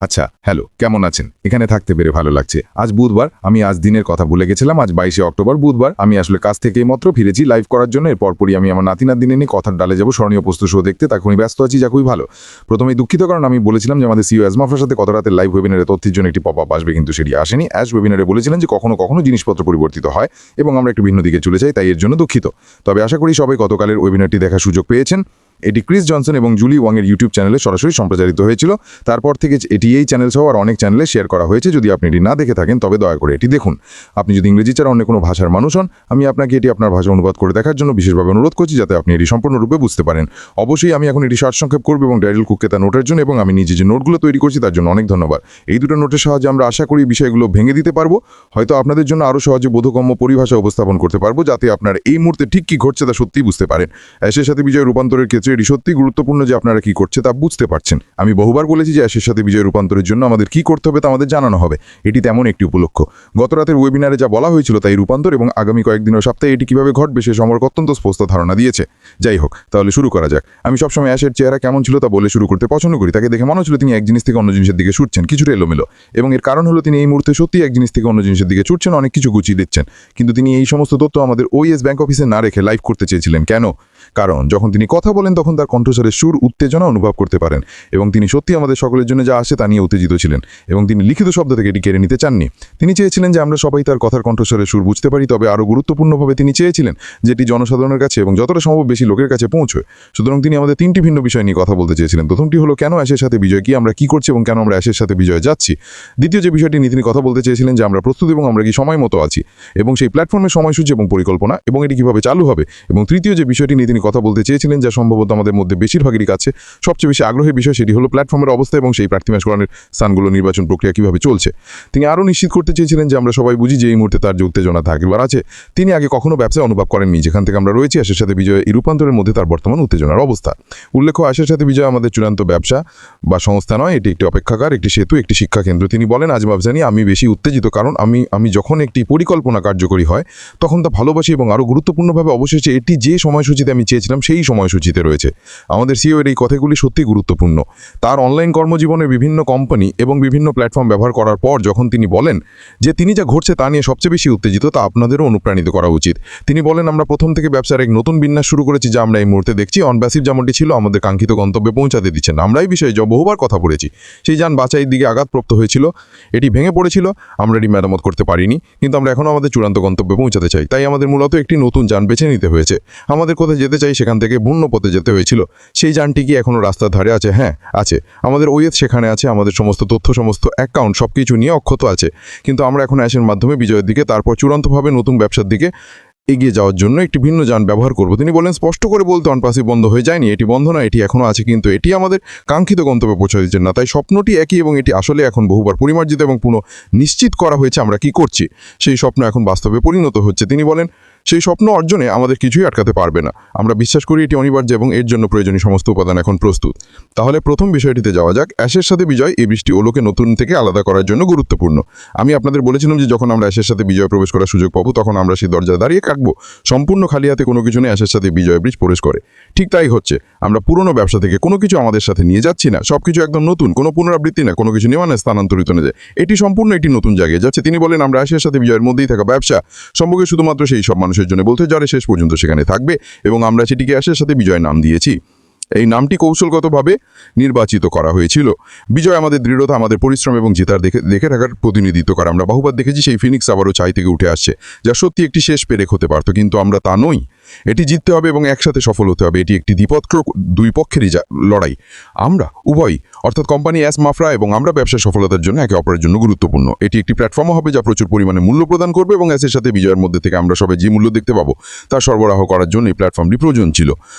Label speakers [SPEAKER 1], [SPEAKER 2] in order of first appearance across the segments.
[SPEAKER 1] আচ্ছা, হ্যালো, কেমন আছেন? এখানে থাকতে পেরে ভালো লাগছে। আজ বুধবার, আমি আজ দিনের কথা ভুলে গেছিলাম। আজ 22শে অক্টোবর বুধবার। আমি আসলে কাজ থেকে এইমাত্র ফিরেছি লাইভ করার জন্য। এর পরপরই আমি আমার নাতি-নাতনি নিয়ে কথার ডালে যাব স্মরণীয় প্রস্তু শো দেখতে। তখনই ব্যস্ত আছি, যা খুবই ভালো। প্রথমেই দুঃখিত, কারণ আমি বলেছিলাম যে আমাদের সিইও আজমাফের সাথে গত রাতের লাইভ ওয়েবিনারে তথ্যের জন্য একটি পপ আপ আসবে, কিন্তু সেটি আসেনি। অ্যাশ ওয়েবিনারে বলেছিলেন যে কখনো কখনো জিনিসপত্র পরিবর্তিত হয় এবং আমরা একটু ভিন্ন দিকে চলে যাই, তাই এর জন্য দুঃখিত। তবে আশা করি সবাই গতকালের ওয়েবিনারটি দেখার সুযোগ পেয়েছেন। এটি ক্রিস জনসন এবং জুলি ওয়াংয়ের ইউটিউব চ্যানেলে সরাসরি সম্প্রচারিত হয়েছিল। তারপর থেকে এটি এই চ্যানেল সহ আর অনেক চ্যানেলে শেয়ার করা হয়েছে। যদি আপনি এটি না দেখে থাকেন তবে দয়া করে এটি দেখুন। আপনি যদি ইংরেজি ছাড়া অন্য কোনো ভাষার মানুষ হন, আমি আপনাকে এটি আপনার ভাষা অনুবাদ করে দেখার জন্য বিশেষভাবে অনুরোধ করছি, যাতে আপনি এটি সম্পূর্ণরূপে বুঝতে পারেন। অবশ্যই আমি এখন এটি সারসংক্ষেপ করব এবং ড্যারিল কুককে তার নোটের জন্য এবং আমি নিজে যে নোটগুলো তৈরি করছি তার জন্য অনেক ধন্যবাদ। এই দুটো নোটের সাহায্যে আমরা আশা করি বিষয়গুলো ভেঙে দিতে পারবো, হয়তো আপনাদের জন্য আরও সহজে বোধগম্য পরিভাষা উপস্থাপন করতে পারবো, যাতে আপনার এই মুহূর্তে ঠিক কী ঘটছে তা সত্যিই বুঝতে পারেন। অ্যাশের সাথে বিজয় রূপান্তরের ক্ষেত্রে এটি সত্যি গুরুত্বপূর্ণ যে আপনারা কি করছে তা বুঝতে পারছেন। আমি বহুবার বলেছি যে অ্যাশের সাথে বিজয় রূপান্তরের জন্য আমাদের কি করতে হবে তা আমাদের জানানো হবে। এটি তেমন একটি উপলক্ষ। গত রাতের ওয়েবিনারে যা বলা হয়েছিল তাই রূপান্তর এবং আগামী কয়েকদিনের সপ্তাহে এটি কিভাবে ঘটবে সে সম্পর্কে অত্যন্ত স্পষ্ট ধারণা দিয়েছে। যাই হোক, তাহলে শুরু করা যাক। আমি সবসময় অ্যাশের চেহারা কেমন ছিল তা বলে শুরু করতে পছন্দ করি। তাকে দেখে মনে হচ্ছিল তিনি এক জিনিস থেকে অন্য জিনিসের দিকে ছুটছেন, কিছুটা এলোমেলো, এবং এর কারণ হলো তিনি এই মুহূর্তে সত্যি এক জিনিস থেকে অন্য জিনিসের দিকে ছুটছেন, অনেক কিছু গুছিয়ে দিচ্ছেন। কিন্তু তিনি এই সমস্ত তথ্য আমাদের ওইএস ব্যাংক অফিসে না রেখে লাইভ করতে চেয়েছিলেন। কেন? কারণ যখন তিনি কথা বলেন তখন তার কণ্ঠস্বরের সুর উত্তেজনা অনুভব করতে পারেন, এবং তিনি সত্যি আমাদের সকলের জন্য যা আসে তা নিয়ে উত্তেজিত ছিলেন, এবং তিনি লিখিত শব্দ থেকে এটি কেড়ে নিতে চাননি। তিনি চেয়েছিলেন যে আমরা সবাই তার কথার কণ্ঠস্বরের সুর বুঝতে পারি, তবে আরও গুরুত্বপূর্ণভাবে তিনি চেয়েছিলেন যে এটি জনসাধারণের কাছে এবং যতটা সম্ভব বেশি লোকের কাছে পৌঁছয়। সুতরাং তিনি আমাদের তিনটি ভিন্ন বিষয় নিয়ে কথা বলতে চেয়েছিলেন। প্রথমটি হলো কেন অ্যাশের সাথে বিজয় কি, আমরা কি করছি এবং কেন আমরা অ্যাশের সাথে বিজয় যাচ্ছি। দ্বিতীয় যে বিষয়টি নিয়ে তিনি কথা বলতে চেয়েছিলেন যে আমরা প্রস্তুত এবং আমরা কি সময় মতো আছি, এবং সেই প্ল্যাটফর্মের সময়সূচি এবং পরিকল্পনা এবং এটি কীভাবে চালু হবে। এবং তৃতীয় যে বিষয়টি নিয়ে তিনি কথা বলতে চেয়েছিলেন যা সম্ভবত আমাদের মধ্যে বেশিরভাগেরই কাছে সবচেয়ে বেশি আগ্রহের বিষয়, সেটি হলো প্ল্যাটফর্মের অবস্থা এবং সেই প্রার্থী ম্যাচকরণের স্থানগুলো নির্বাচন প্রক্রিয়া কীভাবে চলছে। তিনি আরও নিশ্চিত করতে চেয়েছিলেন যে আমরা সবাই বুঝি যে এই মুহূর্তে তার যে উত্তেজনা থাকবার আছে, তিনি আগে কখনো ব্যবসায় অনুভব করেননি। যেখান থেকে আমরা রয়েছি অ্যাশের সাথে বিজয় এই রূপান্তরের মধ্যে তার বর্তমান উত্তেজনার অবস্থা। উল্লেখ্য, অ্যাশের সাথে বিজয় আমাদের চূড়ান্ত ব্যবসা বা সংস্থা নয়, এটি একটি অপেক্ষাগার, একটি সেতু, একটি শিক্ষা কেন্দ্র। তিনি বলেন, আজ ভাবজানি আমি বেশি উত্তেজিত, কারণ আমি যখন একটি পরিকল্পনা কার্যকরী হয় তখন তা ভালোবাসি, এবং আরও গুরুত্বপূর্ণভাবে অবশেষে এটি যে সময়সূচিতে আমি চেয়েছিলাম সেই সময়সূচিতে রয়েছে। আমাদের সিইও এর এই কথাগুলি সত্যি গুরুত্বপূর্ণ। তার অনলাইন কর্মজীবনের বিভিন্ন কোম্পানি এবং বিভিন্ন প্ল্যাটফর্ম ব্যবহার করার পর যখন তিনি বলেন যে তিনি যা ঘটছে তা নিয়ে সবচেয়ে বেশি উত্তেজিত, তা আপনাদেরও অনুপ্রাণিত করা উচিত। তিনি বলেন, আমরা প্রথম থেকে ব্যবসার এক নতুন বিন্যাস শুরু করেছি যা আমরা এই মুহূর্তে দেখছি। অনপ্যাসিভ যেমনটি ছিল আমাদের কাঙ্ক্ষিত গন্তব্যে পৌঁছাতে দিচ্ছেন। আমরা এই বিষয়ে বহুবার কথা বলেছি। সেই যান বাছাইয়ের দিকে আঘাতপ্রাপ্ত হয়েছিল, এটি ভেঙে পড়েছিল, আমরা এটি মেরামত করতে পারিনি, কিন্তু আমরা এখনও আমাদের চূড়ান্ত গন্তব্যে পৌঁছাতে চাই। তাই আমাদের মূলত একটি নতুন যান বেছে নিতে হয়েছে। আমাদের কোথায় যেতে চাই সেখান থেকে ভিন্ন পথে যেতে হয়েছিল। সেই যানটি কি এখনও রাস্তার ধারে আছে? হ্যাঁ, আছে। আমাদের ওয়েস সেখানে আছে, আমাদের সমস্ত তথ্য, সমস্ত অ্যাকাউন্ট সবকিছু নিয়ে অক্ষত আছে। কিন্তু আমরা এখন অ্যাশের মাধ্যমে বিজয়ের দিকে, তারপর চূড়ান্তভাবে নতুন ব্যবসার দিকে এগিয়ে যাওয়ার জন্য একটি ভিন্ন যান ব্যবহার করব। তিনি বলেন, স্পষ্ট করে বলতে অনপ্যাসিভ বন্ধ হয়ে যায়নি, এটি বন্ধ নয়, এটি এখনও আছে, কিন্তু এটি আমাদের কাঙ্ক্ষিত গন্তব্যে পৌঁছে দিচ্ছেন না। তাই স্বপ্নটি একই, এবং এটি আসলে এখন বহুবার পরিমার্জিত এবং পুনঃ নিশ্চিত করা হয়েছে আমরা কি করছি। সেই স্বপ্ন এখন বাস্তবে পরিণত হচ্ছে। তিনি বলেন, সেই স্বপ্ন অর্জনে আমাদের কিছুই আটকাতে পারবে না। আমরা বিশ্বাস করি এটি অনিবার্য এবং এর জন্য প্রয়োজনীয় সমস্ত উপাদান এখন প্রস্তুত। তাহলে প্রথম বিষয়টিতে যাওয়া যাক। অ্যাশের সাথে বিজয় এই বৃষ্টি ওলোকে নতুন থেকে আলাদা করার জন্য গুরুত্বপূর্ণ। আমি আপনাদের বলেছিলাম যে যখন আমরা অ্যাশের সাথে বিজয় প্রবেশ করার সুযোগ পাবো তখন আমরা সেই দরজায় দাঁড়িয়ে থাকবো। সম্পূর্ণ খালি হাতে কোনো কিছু নেই অ্যাশের সাথে বিজয় ব্রিজ প্রবেশ করে। ঠিক তাই হচ্ছে। আমরা পুরনো ব্যবসা থেকে কোনো কিছু আমাদের সাথে নিয়ে যাচ্ছি না। সব কিছু একদম নতুন, কোনো পুনরাবৃত্তি না, কোনো কিছু নেওয়া না, স্থানান্তরিত না যায়। এটি সম্পূর্ণ একটি নতুন জায়গায় যাচ্ছে। তিনি বলেন, আমরা অ্যাশের সাথে বিজয়ের মধ্যেই থাকা ব্যবসা সম্পর্কে শুধুমাত্র সেই সব মানুষের জন্য বলতে যারা শেষ পর্যন্ত সেখানে থাকবে, এবং আমরা সেটিকে অ্যাশের সাথে বিজয় নাম দিয়েছি। এই নামটি কৌশলগতভাবে নির্বাচিত করা হয়েছিল। বিজয় আমাদের দৃঢ়তা, আমাদের পরিশ্রম এবং জেতার দেখে থাকার প্রতিনিধিত্ব করে। আমরা বহুবার দেখেছি সেই ফিনিক্স আবারও ছাই থেকে উঠে আসছে, যা সত্যি একটি শেষ পেরেক হতে পারত, কিন্তু আমরা তা নই। এটি জিততে হবে এবং একসাথে সফল হতে হবে। এটি একটি দুই পক্ষেরই লড়াই। আমরা উভয়ই, অর্থাৎ কোম্পানি আজমাফরা এবং আমরা ব্যবসার সফলতার জন্য একে অপরের জন্য গুরুত্বপূর্ণ। এটি একটি প্ল্যাটফর্মও হবে যা প্রচুর পরিমাণে মূল্য প্রদান করবে, এবং অ্যাশের সাথে বিজয়ের মধ্যে থেকে আমরা সবাই যে মূল্য দেখতে পাবো তা সরবরাহ করার জন্য এই প্ল্যাটফর্মটি প্রয়োজন ছিল।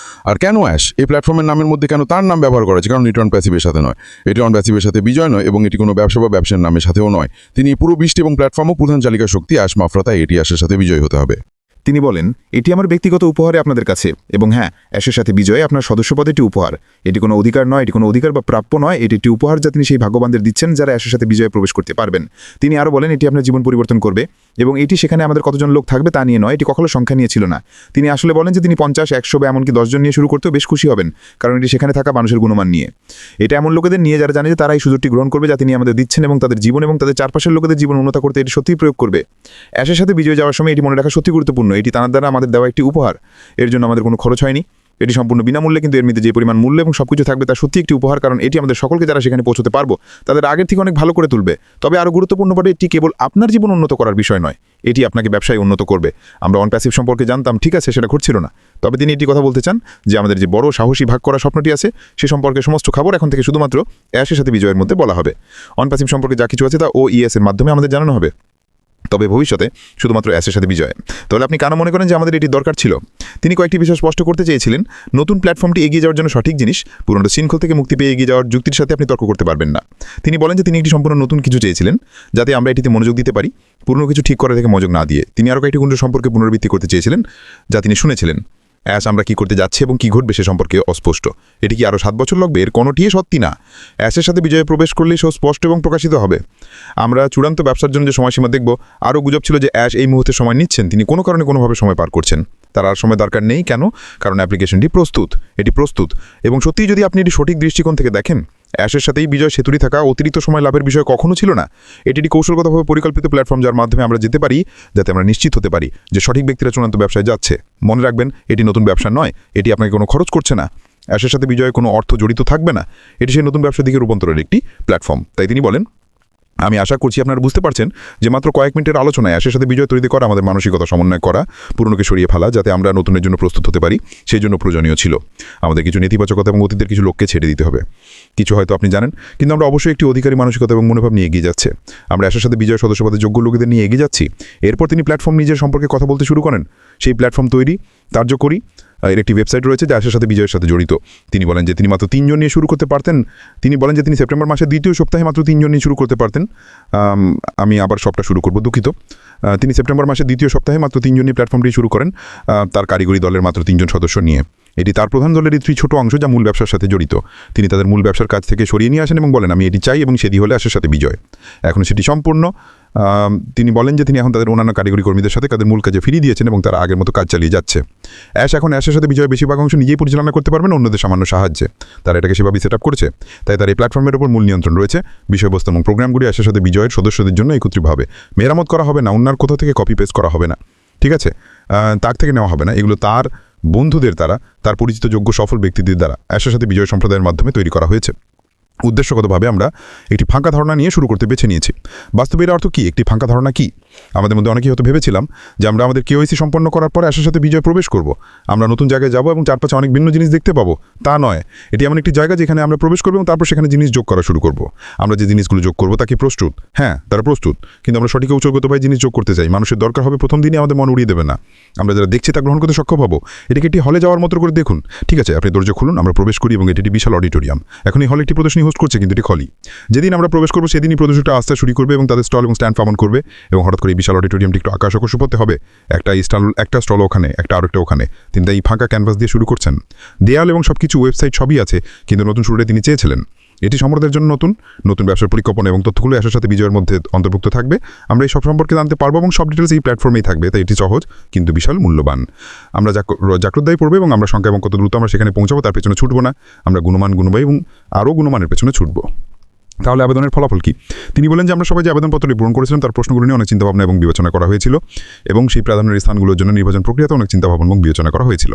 [SPEAKER 1] আর কেন অ্যাশ? এই প্ল্যাটফর্মের নামের মধ্যে কেন তার নাম ব্যবহার করা হয়েছে? কারণ এটি অনপ্যাসিভের সাথে নয়, এটি অনপ্যাসিভের সাথে বিজয় নয়, এবং এটি কোনো ব্যবসা বা ব্যবসার নামের সাথেও নয়। তিনি পুরো বৃষ্টি এবং প্ল্যাটফর্মও প্রধান চালিকা শক্তি আজমাফরা, তাই এটি অ্যাশের সাথে বিজয় হতে হবে।
[SPEAKER 2] তিনি বলেন, এটি আমার ব্যক্তিগত উপহারে আপনাদের কাছে, এবং হ্যাঁ, অ্যাশের সাথে বিজয়ে আপনার সদস্যপদ একটি উপহার। এটি কোনো অধিকার নয়, এটি কোনো অধিকার বা প্রাপ্য নয়, এটি একটি উপহার যা তিনি সেই ভাগ্যবানদের দিচ্ছেন যারা অ্যাশের সাথে বিজয়ে প্রবেশ করতে পারবেন। তিনি আরও বলেন, এটি আপনার জীবন পরিবর্তন করবে। এবং এটি সেখানে আমাদের কতজন লোক থাকবে তা নিয়ে নয়, এটি কখনো সংখ্যা নিয়ে ছিল না। তিনি আসলে বলেন যে তিনি 50, 100 বা এমনকি 10 জন নিয়ে শুরু করতেও বেশ খুশি হবেন, কারণ এটি সেখানে থাকা মানুষের গুণমান নিয়ে। এটা এমন লোকেদের নিয়ে যারা জানে যে তারা এই সুযোগটি গ্রহণ করবে যা তিনি আমাদের দিচ্ছেন, এবং তাদের জীবন এবং তাদের চারপাশের লোকেদের জীবন উন্নত করতে এটি সত্যিই প্রয়োগ করবে। অ্যাশের সাথে বিজয় যাওয়ার সময় এটি মনে রাখা সত্যি গুরুত্বপূর্ণ। এটি তার দ্বারা আমাদের দেওয়া একটি উপহার, এর জন্য আমাদের কোনো খরচ হয়নি। এটি সম্পূর্ণ বিনামূল্যে, কিন্তু এর মধ্যে যে পরিমাণ মূল্য এবং সবকিছু থাকবে তা সত্যি একটি উপহার, কারণ এটি আমাদের সকলকে যারা সেখানে পৌঁছতে পারবো তাদের আগের থেকে অনেক ভালো করে তুলবে। তবে আরও গুরুত্বপূর্ণ বটে, এটি কেবল আপনার জীবন উন্নত করার বিষয় নয়, এটি আপনাকে ব্যবসায় উন্নত করবে। আমরা অন প্যাসিভ সম্পর্কে জানতাম, ঠিক আছে, সেটা ঘটছিল না। তবে তিনি এটি কথা বলতে চান যে আমাদের যে বড় সাহসী ভাগ করা স্বপ্নটি আছে সে সম্পর্কে সমস্ত খবর এখন থেকে শুধুমাত্র অ্যাশের সাথে বিজয়ের মধ্যে বলা হবে। অন প্যাসিভ সম্পর্কে যা কিছু আছে তা OES এর মাধ্যমে আমাদের জানানো হবে, তবে ভবিষ্যতে শুধুমাত্র অ্যাশের সাথে বিজয়। তাহলে আপনি কেন মনে করেন যে আমাদের এটি দরকার ছিল? তিনি কয়েকটি বিষয় স্পষ্ট করতে চেয়েছিলেন। নতুন প্ল্যাটফর্মটি এগিয়ে যাওয়ার জন্য সঠিক জিনিস, পুরনো শৃঙ্খল থেকে মুক্তি পেয়ে এগিয়ে যাওয়ার যুক্তির সাথে আপনি তর্ক করতে পারবেন না। তিনি বলেন যে তিনি একটি সম্পূর্ণ নতুন কিছু চেয়েছিলেন যাতে আমরা এটিতে মনোযোগ দিতে পারি, পুরনো কিছু ঠিক করা থেকে মনোযোগ না দিয়ে। তিনি আরও কয়েকটি গুণ সম্পর্কে পুনরাবৃত্তি করতে চেয়েছিলেন যা তিনি শুনেছিলেন। অ্যাশ আমরা কী করতে যাচ্ছি এবং কী ঘটবে সে সম্পর্কে অস্পষ্ট। এটি কি আরও 7 বছর লাগবে? এর কোনোটিই সত্যি না। অ্যাশের সাথে বিজয়ে প্রবেশ করলেই সে স্পষ্ট এবং প্রকাশিত হবে। আমরা চূড়ান্ত ব্যবসার জন্য যে সময়সীমা দেখব, আরও গুজব ছিল যে অ্যাশ এই মুহূর্তে সময় নিচ্ছেন, তিনি কোনো কারণে কোনোভাবে সময় পার করছেন। তার আর সময় দরকার নেই। কেন? কারণ অ্যাপ্লিকেশনটি প্রস্তুত, এটি প্রস্তুত। এবং সত্যিই যদি আপনি এটি সঠিক দৃষ্টিকোণ থেকে দেখেন, অ্যাশের সাথেই বিজয় সেতুরি থাকা অতিরিক্ত সময় লাভের বিষয় কখনো ছিল না। এটি একটি কৌশলগতভাবে পরিকল্পিত প্ল্যাটফর্ম যার মাধ্যমে আমরা যেতে পারি, যাতে আমরা নিশ্চিত হতে পারি যে সঠিক ব্যক্তিরা চূড়ান্ত ব্যবসায় যাচ্ছে। মনে রাখবেন, এটি নতুন ব্যবসা নয়, এটি আপনাকে কোনো খরচ করছে না। অ্যাশের সাথে বিজয়ে কোনো অর্থ জড়িত থাকবে না। এটি সেই নতুন ব্যবসার দিকে রূপান্তরের একটি প্ল্যাটফর্ম। তাই তিনি বলেন, আমি আশা করছি আপনারা বুঝতে পারছেন যে মাত্র কয়েক মিনিটের আলোচনায় অ্যাশের সাথে বিজয় তৈরি করা, আমাদের মানসিকতা সমন্বয় করা, পুরনোকে সরিয়ে ফেলা, যাতে আমরা নতুনের জন্য প্রস্তুত হতে পারি, সেই জন্য প্রয়োজনীয় ছিল। আমাদের কিছু নেতিবাচকতা এবং অতীতের কিছু লোককে ছেড়ে দিতে হবে। কিছু হয়তো আপনি জানেন, কিন্তু আমরা অবশ্যই একটি অধিকারী মানসিকতা এবং মনোভাব নিয়ে এগিয়ে যাচ্ছে। আমরা অ্যাশের সাথে বিজয় সদস্যপদের যোগ্য লোকেদের নিয়ে এগিয়ে যাচ্ছি। এরপর তিনি প্ল্যাটফর্ম নিজের সম্পর্কে কথা বলতে শুরু করেন। সেই প্ল্যাটফর্ম তৈরি, কার্যকরী, এর একটি ওয়েবসাইট রয়েছে যা অ্যাশের সাথে বিজয়ের সাথে জড়িত। তিনি বলেন যে তিনি মাত্র 3 জন নিয়ে শুরু করতে পারতেন। তিনি বলেন যে তিনি সেপ্টেম্বর মাসের 2য় সপ্তাহে মাত্র 3 জন নিয়ে শুরু করতে পারতেন। আমি আবার সবটা শুরু করব, দুঃখিত। তিনি সেপ্টেম্বর মাসের 2য় সপ্তাহে মাত্র 3 জন নিয়ে প্ল্যাটফর্মটি শুরু করেন, তার কারিগরি দলের মাত্র 3 জন সদস্য নিয়ে। এটি তার প্রধান দলের একটি ছোট অংশ যা মূল ব্যবসার সাথে জড়িত। তিনি তাদের মূল ব্যবসার কাজ থেকে সরিয়ে নিয়ে আসেন এবং বলেন, আমি এটি চাই এবং সেটি হলে অ্যাশের সাথে বিজয়। এখন সেটি সম্পূর্ণ। তিনি বলেন যে তিনি এখন তাদের অন্যান্য কারিগরি কর্মীদের সাথে তাদের মূল কাজে ফিরিয়ে দিয়েছেন এবং তারা আগের মতো কাজ চালিয়ে যাচ্ছে। অ্যাশ এখন অ্যাশের সাথে বিজয়ের বেশিরভাগ অংশ নিজেই পরিচালনা করতে পারবেন অন্যদের সামান্য সাহায্যে। তারা এটাকে সেভাবেই সেট আপ করেছে। তাই তার এই প্ল্যাটফর্মের উপর মূল নিয়ন্ত্রণ রয়েছে। বিষয়বস্তু এবং প্রোগ্রামগুলি অ্যাশের সাথে বিজয়ের সদস্যদের জন্য একত্রিতভাবে মেরামত করা হবে না, অন্যার কোথাও থেকে কপি পেস্ট করা হবে না, ঠিক আছে? তার থেকে নেওয়া হবে না। এগুলো তার বন্ধুদের দ্বারা, তার পরিচিত যোগ্য সফল ব্যক্তিদের দ্বারা অ্যাশের সাথে বিজয় সম্প্রদায়ের মাধ্যমে তৈরি করা হয়েছে। উদ্দেশ্যগতভাবে আমরা একটি ফাঁকা ধারণা নিয়ে শুরু করতে বেছে নিয়েছি। বাস্তবে এর অর্থ কী? একটি ফাঁকা ধারণা কী? আমাদের মধ্যে অনেকেই হয়তো ভেবেছিলাম যে আমরা আমাদের KYC সম্পন্ন করার পরে অ্যাশের সাথে বিজয় প্রবেশ করব, আমরা নতুন জায়গায় যাব এবং চারপাশে অনেক ভিন্ন জিনিস দেখতে পাবো। তা নয়, এটি এমন একটি জায়গা যেখানে আমরা প্রবেশ করব এবং তারপর সেখানে জিনিস যোগ করা শুরু করব। আমরা যে জিনিসগুলো যোগ করব তা কি প্রস্তুত? হ্যাঁ, তারা প্রস্তুত, কিন্তু আমরা সঠিক কৌশলগতভাবে জিনিস যোগ করতে চাই। মানুষের দরকার হবে প্রথম দিনই আমাদের মন উড়িয়ে দেবে না। আমরা যারা দেখছি তা গ্রহণ করতে সক্ষম হব। এটিকে একটি হলে যাওয়ার মতো করে দেখুন। ঠিক আছে, আপনি দরজা খুলুন, আমরা প্রবেশ করি এবং এটি একটি বিশাল অডিটোরিয়াম। এখন এই হলে একটি প্রদর্শনী হোস্ট করছে, কিন্তু এটি খলি। যেদিন আমরা প্রবেশ করবো সেদিনই প্রদর্শকটা আসতে শুরু করবে এবং তাদের স্টল এবং স্ট্যান্ড ফামন করবে এবং হঠাৎ করে এই বিশাল অডিটোরিয়ামটি একটু আকাশ আকর্ষণ করতে হবে। একটা স্টল ওখানে, আরেকটা ওখানে। তিনি তাই ফাঁকা ক্যানভাস দিয়ে শুরু করছেন। দেয়াল এবং সবকিছু ওয়েবসাইট সবই আছে, কিন্তু নতুন শুরুতে তিনি চেয়েছিলেন। এটি সম্প্রদায়ের জন্য নতুন ব্যবসার পরিকল্পনা এবং তথ্যগুলো অ্যাশের সাথে বিজয়ের মধ্যে অন্তর্ভুক্ত থাকবে। আমরা এই সব সম্পর্কে জানতে পারবো এবং সব ডিটেলস এই প্ল্যাটফর্মেই থাকবে। তাই এটি সহজ কিন্তু বিশাল মূল্যবান। আমরা জাগ্রতদায়ী পড়বো এবং আমরা সংখ্যা এবং কত দ্রুত আমরা সেখানে পৌঁছাবো তার পেছনে ছুটবো না। আমরা গুণবাই এবং আরও গুণমানের পেছনে ছুটবো। তাহলে আবেদনের ফলাফল কি? তিনি বলেন যে আমরা সবাই যে আবেদনপত্রটি পূরণ করেছিলাম তার প্রশ্নগুলো নিয়ে অনেক চিন্তাভাবনা এবং বিবেচনা করা হয়েছিল এবং সেই প্রাধান্যের স্থানগুলোর জন্য নির্বাচন প্রক্রিয়াতে অনেক চিন্তাভাবনা এবং বিবেচনা করা হয়েছিল।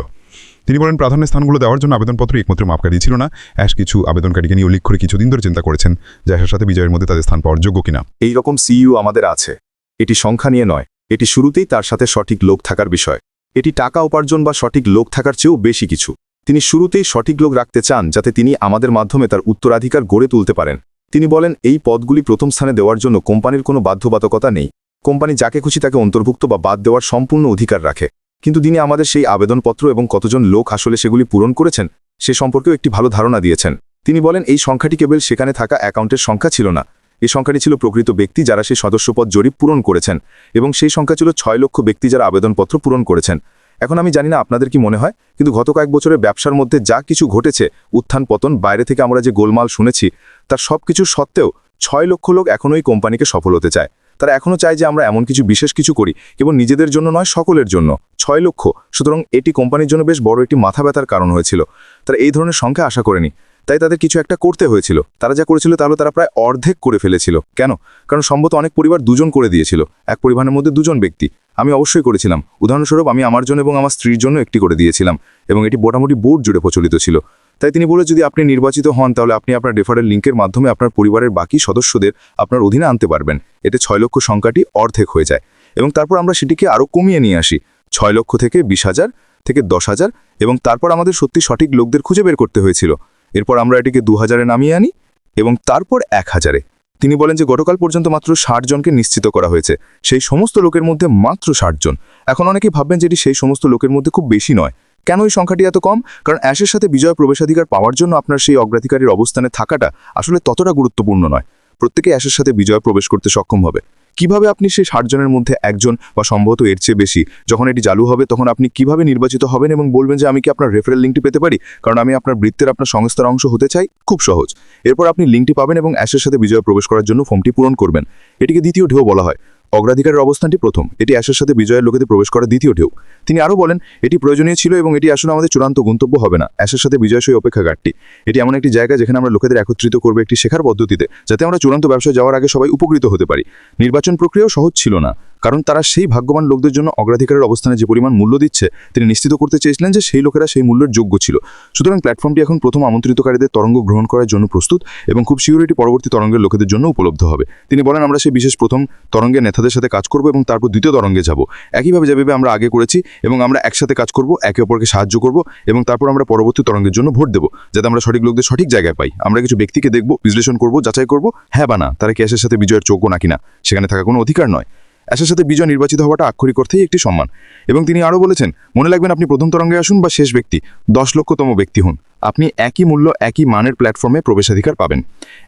[SPEAKER 2] তিনি বলেন প্রাধান্যের স্থানগুলো দেওয়ার জন্য আবেদনপত্র একমাত্র মাপকাঠি ছিল না। অ্যাশ কিছু আবেদনকারীকে নিয়ে উল্লেখ করে কিছুদিন ধরে চিন্তা করেছেন যে অ্যাশের সাথে বিজয়ের মধ্যে তাদের স্থান পাওয়ার যোগ্য কিনা।
[SPEAKER 3] এই রকম সিইও আমাদের আছে। এটি সংখ্যা নিয়ে নয়, এটি শুরুতেই তার সাথে সঠিক লোক থাকার বিষয়। এটি টাকা উপার্জন বা সঠিক লোক থাকার চেয়েও বেশি কিছু। তিনি শুরুতেই সঠিক লোক রাখতে চান যাতে তিনি আমাদের মাধ্যমে তার উত্তরাধিকার গড়ে তুলতে পারেন। তিনি বলেন এই পদগুলি প্রথম স্থানে দেওয়ার জন্য কোম্পানির কোনো বাধ্যবাধকতা নেই। কোম্পানি যাকে খুশি তাকে অন্তর্ভুক্ত বা বাদ দেওয়ার সম্পূর্ণ অধিকার রাখে। কিন্তু তিনি আমাদের সেই আবেদনপত্র এবং কতজন লোক আসলে সেগুলি পূরণ করেছেন সে সম্পর্কেও একটি ভালো ধারণা দিয়েছেন। তিনি বলেন এই সংখ্যাটি কেবল সেখানে থাকা অ্যাকাউন্টের সংখ্যা ছিল না, এই সংখ্যাটি ছিল প্রকৃত ব্যক্তি যারা সেই সদস্যপদ জরিপ পূরণ করেছেন এবং সেই সংখ্যা ছিল 6 লক্ষ ব্যক্তি যারা আবেদনপত্র পূরণ করেছেন। এখন আমি জানি না আপনাদের কি মনে হয়, কিন্তু গত কয়েক বছরের ব্যবসার মধ্যে যা কিছু ঘটেছে, উত্থান পতন, বাইরে থেকে আমরা যে গোলমাল শুনেছি, তার সব কিছু সত্ত্বেও 6 লক্ষ লোক এখনই কোম্পানিকে সফল হতে চায়। তারা এখনও চায় যে আমরা এমন কিছু বিশেষ কিছু করি কেবল নিজেদের জন্য নয়, সকলের জন্য। 6 লক্ষ, সুতরাং এটি কোম্পানির জন্য বেশ বড় একটি মাথা ব্যথার কারণ হয়েছিল। তারা এই ধরনের সংখ্যা আশা করেনি, তাই তাদের কিছু একটা করতে হয়েছিল। তারা যা করেছিল তাহলে তারা প্রায় অর্ধেক করে ফেলেছিল। কেন? কারণ সম্ভবত অনেক পরিবার দুজন করে দিয়েছিল, এক পরিবারের মধ্যে দুজন ব্যক্তি। আমি অবশ্যই করেছিলাম। উদাহরণস্বরূপ আমি আমার জন্য এবং আমার স্ত্রীর জন্য একটি করে দিয়েছিলাম, এবং এটি মোটামুটি বোর্ড জুড়ে প্রচলিত ছিল। তাই তিনি বলে, যদি আপনি নির্বাচিত হন তাহলে আপনি আপনার রেফারেল লিঙ্কের মাধ্যমে আপনার পরিবারের বাকি সদস্যদের আপনার অধীনে আনতে পারবেন। এতে 6 লক্ষ সংখ্যাটি অর্ধেক হয়ে যায়, এবং তারপর আমরা সেটিকে আরও কমিয়ে নিয়ে আসি 6 লক্ষ থেকে 20,000 থেকে 10,000, এবং তারপর আমাদের সত্যি সঠিক লোকদের খুঁজে বের করতে হয়েছিল। এরপর আমরা এটিকে 2,000-এ নামিয়ে আনি, এবং তারপর 1,000-এ। তিনি বলেন যে গতকাল পর্যন্ত মাত্র 60 জনকে নিশ্চিত করা হয়েছে, সেই সমস্ত লোকের মধ্যে মাত্র 60 জন। এখন অনেকেই ভাববেন যে এটি সেই সমস্ত লোকের মধ্যে খুব বেশি নয়। কেন এই সংখ্যাটি এত কম? কারণ অ্যাশের সাথে বিজয় প্রবেশাধিকার পাওয়ার জন্য আপনার সেই অগ্রাধিকারের অবস্থানে থাকাটা আসলে ততটা গুরুত্বপূর্ণ নয়। প্রত্যেকে অ্যাশের সাথে বিজয় প্রবেশ করতে সক্ষম হবে। কিভাবে আপনি সেই 60 জনের মধ্যে একজন বা সম্ভবত এর চেয়ে বেশি, যখন এটি চালু হবে তখন আপনি কিভাবে নির্বাচিত হবেন এবং বলবেন যে আমি কি আপনার রেফারেল লিঙ্কটি পেতে পারি, কারণ আমি আপনার বৃত্তের আপনার সংস্থার অংশ হতে চাই? খুব সহজ। এরপর আপনি লিঙ্কটি পাবেন এবং অ্যাশের সাথে বিজয় প্রবেশ করার জন্য ফর্মটি পূরণ করবেন। এটিকে দ্বিতীয় ঢেউ বলা হয়। অগ্রাধিকারের অবস্থানটি প্রথম, এটি অ্যাশের সাথে বিজয়ের লোকেদের প্রবেশ করা দ্বিতীয় ঢেউ। তিনি আরও বলেন এটি প্রয়োজনীয় ছিল এবং এটি আসলে আমাদের চূড়ান্ত গন্তব্য হবে না। অ্যাশের সাথে বিজয় সেই অপেক্ষাগারটি, এটি এমন একটি জায়গা যেখানে আমরা লোকেদের একত্রিত করবে একটি শেখার পদ্ধতিতে, যাতে আমরা চূড়ান্ত ব্যবসায় যাওয়ার আগে সবাই উপকৃত হতে পারি। নির্বাচন প্রক্রিয়াও সহজ ছিল না, কারণ তারা সেই ভাগ্যবান লোকদের জন্য অগ্রাধিকারের অবস্থানে যে পরিমাণ মূল্য দিচ্ছে তিনি নিশ্চিত করতে চেয়েছিলেন যে সেই লোকেরা সেই মূল্যের যোগ্য ছিল। সুতরাং প্ল্যাটফর্মটি এখন প্রথম আমন্ত্রিতকারীদের তরঙ্গ গ্রহণ করার জন্য প্রস্তুত, এবং খুব শিওর পরবর্তী তরঙ্গের লোকেদের জন্য উপলব্ধ হবে। তিনি বলেন আমরা সেই বিশেষ প্রথম তরঙ্গের নেতাদের সাথে কাজ করব এবং তারপর দ্বিতীয় তরঙ্গে যাব, একইভাবে যেভাবে আমরা আগে করেছি, এবং আমরা একসাথে কাজ করব, একে অপরকে সাহায্য করব, এবং তারপর আমরা পরবর্তী তরঙ্গের জন্য ভোট দেব, যাতে আমরা সঠিক লোকদের সঠিক জায়গায় পাই। আমরা কিছু ব্যক্তিকে দেখব, বিশ্লেষণ করব, যাচাই করব হ্যাঁ বা না তারা কি অ্যাশের সাথে বিজয়ের যোগ্য নাকি না। সেখানে থাকা কোনো অধিকার নয়। অ্যাশের সাথে বিজয় নির্বাচিত হওয়াটা আক্ষরিক অর্থেই একটি সম্মান। এবং তিনি আরও বলেছেন, মনে রাখবেন আপনি প্রথম তরঙ্গে আসুন বা শেষ ব্যক্তি, 10 লক্ষতম ব্যক্তি হন, আপনি একই মূল্য একই মানের প্ল্যাটফর্মে প্রবেশাধিকার পাবেন।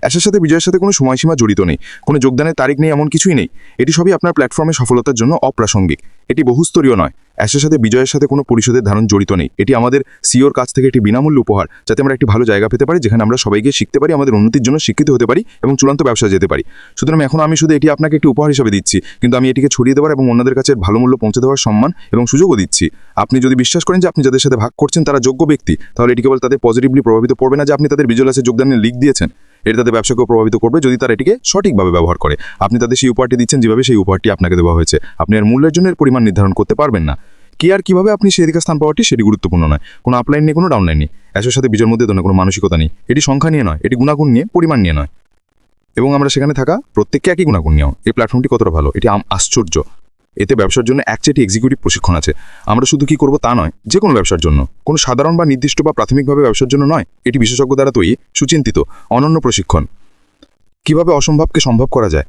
[SPEAKER 3] অ্যাশের সাথে বিজয়ের সাথে কোনো সময়সীমা জড়িত নেই, কোনো যোগদানের তারিখ নেই, এমন কিছুই নেই। এটি সবই আপনার প্ল্যাটফর্মের সফলতার জন্য অপ্রাসঙ্গিক। এটি বহুস্তরীয় নয়। অ্যাশের সাথে বিজয়ের সাথে কোনো পরিষদের ধারণ জড়িত নেই। এটি আমাদের সিওর কাছ থেকে একটি বিনামূল্য উপহার, যাতে আমরা একটি ভালো জায়গা পেতে পারি যেখানে আমরা সবাইকে শিখতে পারি, আমাদের উন্নতির জন্য শিক্ষিত হতে পারি এবং চূড়ান্ত ব্যবসায় যেতে পারি। সুতরাং এখন আমি শুধু এটি আপনাকে একটি উপহার হিসেবে দিচ্ছি, কিন্তু আমি এটিকে ছড়িয়ে দেওয়ার এবং অন্যদের কাছে ভালো মূল্য পৌঁছে দেওয়ার সম্মান এবং সুযোগও দিচ্ছি। আপনি যদি বিশ্বাস করেন যে আপনি যাদের সাথে ভাগ করছেন তারা যোগ্য ব্যক্তি, তাহলে এটি কেবল তাদের পজিটিভলি প্রভাবিত করবে না যে আপনি তাদের ভিজুয়ালাসে যোগদানের লিঙ্ক দিয়েছেন, এটি তাদের ব্যবসাকেও প্রভাবিত করবে যদি তারা এটিকে সঠিকভাবে ব্যবহার করে। আপনি তাদের সেই উপহারটি দিচ্ছেন যেভাবে সেই উপহারটি আপনাকে দেওয়া হয়েছে। আপনি এর মূল্যের জন্য এর পরিমাণ নির্ধারণ করতে পারবেন না। কি আর কিভাবে আপনি সেই দিকে স্থান পাওয়াটি সেটি গুরুত্বপূর্ণ নয়। কোনো আপলাইন নেই, কোনো ডাউনলাইন নেই। অ্যাশের সাথে বিজয়ের মধ্যে ধরনের কোনো মানসিকতা নেই। এটি সংখ্যা নিয়ে নয়, এটি গুণাগুণ নিয়ে, পরিমাণ নিয়ে নয়। এবং আমরা সেখানে থাকা প্রত্যেককে একই গুণাগুণ নিয়েও। এই প্ল্যাটফর্মটি কতটা ভালো, এটি আশ্চর্য। এতে ব্যবসার জন্য একচেটি এক্সিকিউটিভ প্রশিক্ষণ আছে। আমরা শুধু কি করব তা নয়, যে কোনো ব্যবসার জন্য, কোনো সাধারণ বা নির্দিষ্ট বা প্রাথমিকভাবে ব্যবসার জন্য নয়। এটি বিশেষজ্ঞ দ্বারা তৈরি, সুচিন্তিত, অনন্য প্রশিক্ষণ। কিভাবে অসম্ভবকে সম্ভব করা যায়,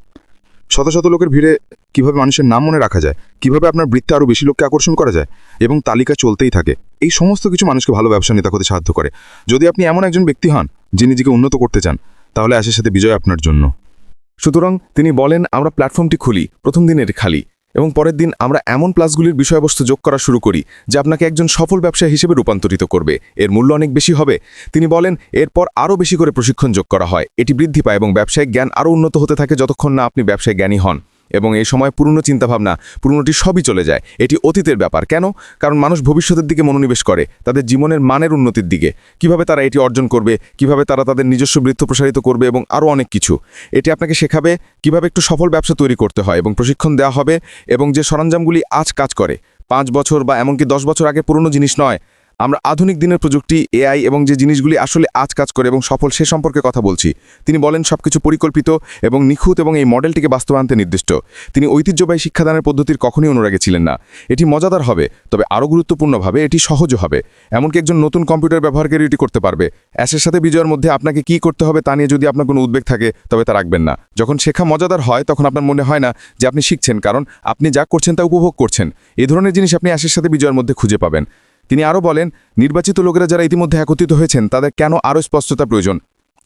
[SPEAKER 3] শত শত লোকের ভিড়ে কিভাবে মানুষের নাম মনে রাখা যায়, কিভাবে আপনার বৃত্তে আরও বেশি লোককে আকর্ষণ করা যায়, এবং তালিকা চলতেই থাকে। এই সমস্ত কিছু মানুষকে ভালো ব্যবসা নেতা হতে সাহায্য করে। যদি আপনি এমন একজন ব্যক্তি হন যে নিজেকে উন্নত করতে চান, তাহলে অ্যাশের সাথে বিজয় আপনার জন্য।
[SPEAKER 4] সুতরাং তিনি বলেন আমরা প্ল্যাটফর্মটি খুলি, প্রথম দিনের খালি, এবং পরের দিন আমরা এমন প্লাসগুলির বিষয়বস্তু যোগ করা শুরু করি যা আপনাকে একজন সফল ব্যবসায়ী হিসেবে রূপান্তরিত করবে। এর মূল্য অনেক বেশি হবে। তিনি বলেন এরপর আরও বেশি করে প্রশিক্ষণ যোগ করা হয়। এটি বৃদ্ধি পায় এবং ব্যবসায়িক জ্ঞান আরও উন্নত হতে থাকে যতক্ষণ না আপনি ব্যবসায়িক জ্ঞানী হন। এবং এই সময় পুরনো চিন্তাভাবনা, পুরনোটি সবই চলে যায়। এটি অতীতের ব্যাপার। কেন? কারণ মানুষ ভবিষ্যতের দিকে মনোনিবেশ করে, তাদের জীবনের মানের উন্নতির দিকে। কিভাবে তারা এটি অর্জন করবে, কিভাবে তারা তাদের নিজস্ব বৃত্ত প্রসারিত করবে, এবং আরও অনেক কিছু। এটি আপনাকে শেখাবে কিভাবে একটু সফল ব্যবসা তৈরি করতে হয়, এবং প্রশিক্ষণ দেওয়া হবে এবং যে সরঞ্জামগুলি আজ কাজ করে 5 বছর বা এমনকি 10 বছর আগে পুরনো জিনিস নয়। আমরা আধুনিক দিনের প্রযুক্তি, এআই এবং যে জিনিসগুলি আসলে আজ কাজ করে এবং সফল সে সম্পর্কে কথা বলছি। তিনি বলেন সবকিছু পরিকল্পিত এবং নিখুঁত এবং এই মডেলটিকে বাস্তবায়নতে নির্দিষ্ট। তিনি ঐতিহ্যবাহী শিক্ষাদানের পদ্ধতির কখনই অনুরাগী ছিলেন না। এটি মজাদার হবে, তবে আরও গুরুত্বপূর্ণভাবে এটি সহজও হবে। এমনকি একজন নতুন কম্পিউটার ব্যবহারকারী এটি করতে পারবে। অ্যাশের সাথে বিজয়ের মধ্যে আপনাকে কী করতে হবে তা নিয়ে যদি আপনার কোনো উদ্বেগ থাকে তবে তা রাখবেন না। যখন শেখা মজাদার হয় তখন আপনার মনে হয় না যে আপনি শিখছেন, কারণ আপনি যা করছেন তা উপভোগ করছেন। এই ধরনের জিনিস আপনি অ্যাশের সাথে বিজয়ের মধ্যে খুঁজে পাবেন। তিনি আরও বলেন নির্বাচিত লোকেরা যারা ইতিমধ্যে একত্রিত হয়েছেন তাদের কেন আরও স্পষ্টতা প্রয়োজন,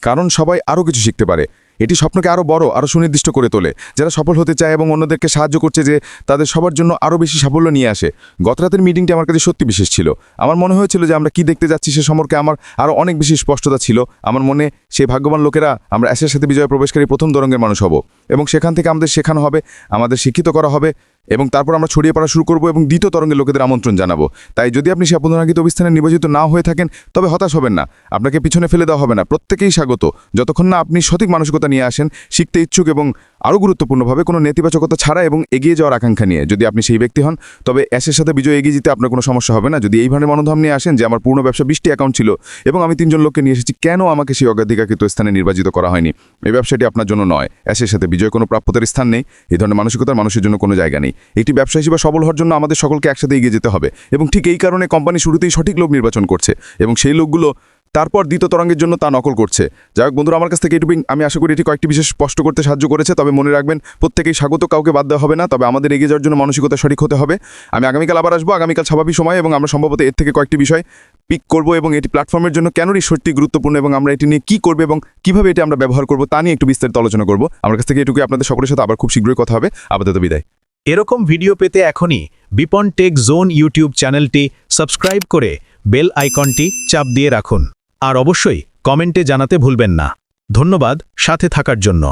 [SPEAKER 4] কারণ সবাই আরও কিছু শিখতে পারে। এটি স্বপ্নকে আরও বড় আরও সুনির্দিষ্ট করে তোলে, যারা সফল হতে চায় এবং অন্যদেরকে সাহায্য করছে যে তাদের সবার জন্য আরও বেশি সাফল্য নিয়ে আসে। গত রাতের মিটিংটি আমার কাছে সত্যি বিশেষ ছিল। আমার মনে হয়েছিল যে আমরা কি দেখতে যাচ্ছি সে সম্পর্কে আমার আরও অনেক বেশি স্পষ্টতা ছিল। আমার মনে সেই ভাগ্যবান লোকেরা আমরা অ্যাশের সাথে বিজয় প্রবেশকারী প্রথম তরঙ্গের মানুষ হব, এবং সেখান থেকে আমাদের শেখানো হবে, আমাদের শিক্ষিত করা হবে, এবং তারপর আমরা ছড়িয়ে পড়া শুরু করব এবং দ্বিতীয় তরঙ্গের লোকেদের আমন্ত্রণ জানাবো। তাই যদি আপনি সে পুনরাগিত অবস্থানে নির্বাচিত না হয়ে থাকেন তবে হতাশ হবেন না, আপনাকে পিছনে ফেলে দেওয়া হবে না, প্রত্যেকেই স্বাগত। যতক্ষণ না আপনি সঠিক মানসিকতা নিয়ে আসেন, শিখতে ইচ্ছুক এবং আরও গুরুত্বপূর্ণভাবে কোনো নেতিবাচকতা ছাড়া এবং এগিয়ে যাওয়ার আকাঙ্ক্ষা নিয়ে, যদি আপনি সেই ব্যক্তি হন তবে অ্যাশের সাথে বিজয় এগিয়ে যেতে আপনার কোনো সমস্যা হবে না। যদি এই ধরনের মনোভাব নিয়ে আসেন যে আমার পূর্ণ ব্যবসা 20টি অ্যাকাউন্ট ছিল এবং আমি 3 জন লোককে নিয়ে এসেছি, কেন আমাকে সেই অগ্রাধিকারকৃত স্থানে নির্বাচিত করা হয়নি, এই ব্যবসাটি আপনার জন্য নয়। অ্যাশের সাথে বিজয় কোনো প্রাপ্যতার স্থান নেই, এই ধরনের মানসিকতার মানুষের জন্য কোনো জায়গা নেই। একটি ব্যবসা হিসেবে সফল হওয়ার জন্য আমাদের সকলকে একসাথে এগিয়ে যেতে হবে, এবং ঠিক এই কারণে কোম্পানি শুরুতেই সঠিক লোক নির্বাচন করছে এবং সেই লোকগুলো তারপর দ্বিতীয় তরঙ্গের জন্য তা নকল করছে। যাই হোক বন্ধুরা, আমার কাছ থেকে এটুকুই। আমি আশা করি এটি কয়েকটি বিশেষ স্পষ্ট করতে সাহায্য করেছে। তবে মনে রাখবেন, প্রত্যেকেই স্বাগত, কাউকে বাদ দেওয়া হবে না। তবে আমাদের এগিয়ে যাওয়ার জন্য মানসিকতা সঠিক হতে হবে। আমি আগামীকাল আবার আসবো, আগামীকাল স্বাভাবিক সময়, এবং আমরা সম্ভবত এর থেকে কয়েকটি বিষয় পিক করব এবং এটি প্ল্যাটফর্মের জন্য কেনই সত্যি গুরুত্বপূর্ণ এবং আমরা এটি নিয়ে কী করবো এবং কীভাবে এটি আমরা ব্যবহার করব তা নিয়ে একটু বিস্তারিত আলোচনা করব। আমার কাছ থেকে এটুকুই। আপনাদের সকলের সাথে আবার খুব শীঘ্রই কথা হবে। আপাতত বিদায়।
[SPEAKER 5] এরকম ভিডিও পেতে এখনই বিপন টেক জোন ইউটিউব চ্যানেলটি সাবস্ক্রাইব করে বেল আইকনটি চাপ দিয়ে রাখুন, আর অবশ্যই কমেন্টে জানাতে ভুলবেন না। ধন্যবাদ সাথে থাকার জন্য।